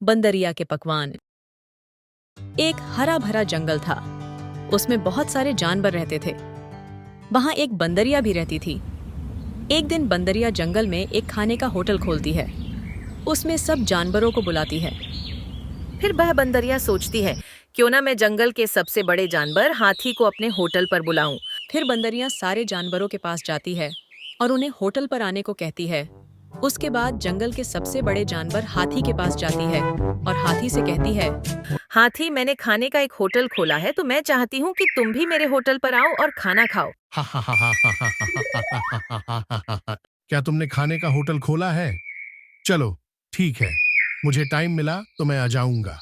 बंदरिया के पकवान। एक हरा भरा जंगल था। उसमें बहुत सारे जानवर रहते थे। वहां एक बंदरिया भी रहती थी। एक दिन बंदरिया जंगल में एक खाने का होटल खोलती है। उसमें सब जानवरों को बुलाती है। फिर वह बंदरिया सोचती है, क्यों ना मैं जंगल के सबसे बड़े जानवर हाथी को अपने होटल पर बुलाऊं। फिर बंदरिया सारे जानवरों के पास जाती है और उन्हें होटल पर आने को कहती है। उसके बाद जंगल के सबसे बड़े जानवर हाथी के पास जाती है और हाथी से कहती है, हाथी, मैंने खाने का एक होटल खोला है, तो मैं चाहती हूँ कि तुम भी मेरे होटल पर आओ और खाना खाओ। क्या तुमने खाने का होटल खोला है? चलो ठीक है, मुझे टाइम मिला तो मैं आ जाऊंगा।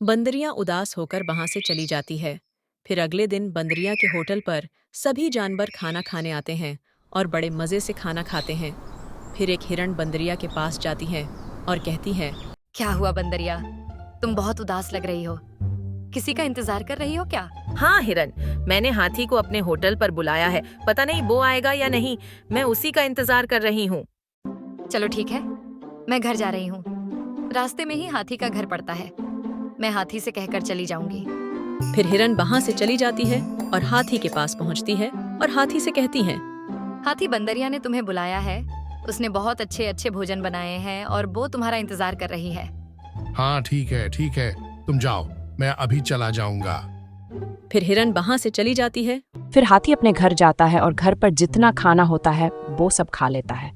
बंदरिया उदास होकर वहां से चली जाती है। फिर अगले दिन बंदरिया के होटल पर सभी जानवर खाना खाने आते हैं और बड़े मजे से खाना खाते हैं। फिर एक हिरण बंदरिया के पास जाती है और कहती है, क्या हुआ बंदरिया? तुम बहुत उदास लग रही हो। किसी का इंतजार कर रही हो क्या? हाँ हिरन, मैंने हाथी को अपने होटल पर बुलाया है। पता नहीं वो आएगा या नहीं, मैं उसी का इंतजार कर रही हूँ। चलो ठीक है, मैं घर जा रही हूँ। रास्ते में ही हाथी का घर पड़ता है। मैं हाथी से कहकर चली जाऊंगी। फिर हिरन वहां से चली जाती है और हाथी के पास पहुंचती है और हाथी से कहती है, हाथी, बंदरिया ने तुम्हें बुलाया है। उसने बहुत अच्छे अच्छे भोजन बनाए हैं और वो तुम्हारा इंतजार कर रही है। हाँ ठीक है, तुम जाओ, मैं अभी चला जाऊंगा। फिर हिरन वहां से चली जाती है। फिर हाथी अपने घर जाता है और घर पर जितना खाना होता है वो सब खा लेता है।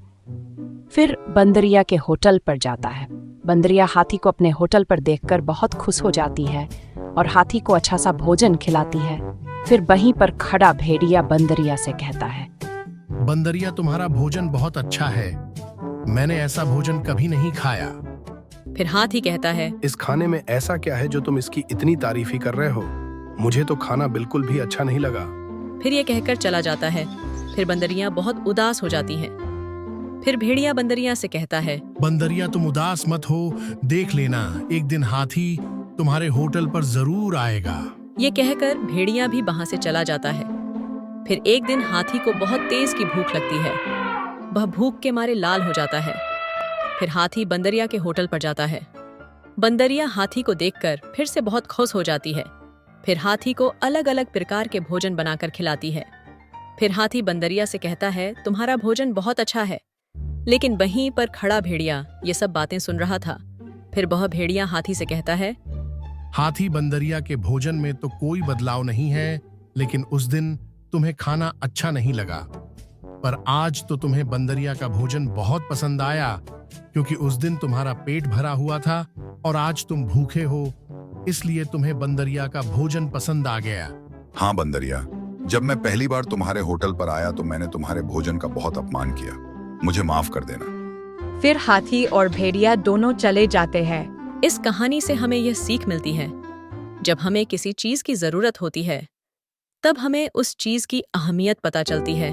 फिर बंदरिया के होटल पर जाता है। बंदरिया हाथी को अपने होटल पर देखकर बहुत खुश हो जाती है और हाथी को अच्छा सा भोजन खिलाती है। फिर वहीं पर खड़ा भेड़िया बंदरिया से कहता है, बंदरिया, तुम्हारा भोजन बहुत अच्छा है। मैंने ऐसा भोजन कभी नहीं खाया। फिर हाथी कहता है, इस खाने में ऐसा क्या है जो तुम इसकी इतनी तारीफ ही कर रहे हो? मुझे तो खाना बिल्कुल भी अच्छा नहीं लगा। फिर ये कहकर चला जाता है। फिर बंदरिया बहुत उदास हो जाती है। फिर भेड़िया बंदरिया से कहता है, बंदरिया, तुम उदास मत हो, देख लेना, एक दिन हाथी तुम्हारे होटल पर जरूर आएगा। ये कहकर भेड़िया भी वहां से चला जाता है। फिर एक दिन हाथी को बहुत तेज की भूख लगती है। वह भूख के मारे लाल हो जाता है। फिर हाथी बंदरिया के होटल पर जाता है। बंदरिया हाथी को देखकर फिर से बहुत खुश हो जाती है। फिर हाथी को अलग अलग प्रकार के भोजन बनाकर खिलाती है। फिर हाथी बंदरिया से कहता है, तुम्हारा भोजन बहुत अच्छा है। लेकिन वहीं पर खड़ा भेड़िया ये सब बातें सुन रहा था। फिर वह भेड़िया हाथी से कहता है, हाथी, बंदरिया के भोजन में तो कोई बदलाव नहीं है, लेकिन उस दिन तुम्हें खाना अच्छा नहीं लगा। पर आज तो तुम्हें बंदरिया का भोजन बहुत पसंद आया, क्योंकि उस दिन तुम्हारा पेट भरा हुआ था और आज तुम भूखे हो, इसलिए तुम्हें बंदरिया का भोजन पसंद आ गया। हाँ बंदरिया, जब मैं पहली बार तुम्हारे होटल पर आया तो मैंने तुम्हारे भोजन का बहुत अपमान किया। मुझे माफ कर देना। फिर हाथी और भेड़िया दोनों चले जाते हैं। इस कहानी से हमें यह सीख मिलती है, जब हमें किसी चीज की जरूरत होती है तब हमें उस चीज की अहमियत पता चलती है।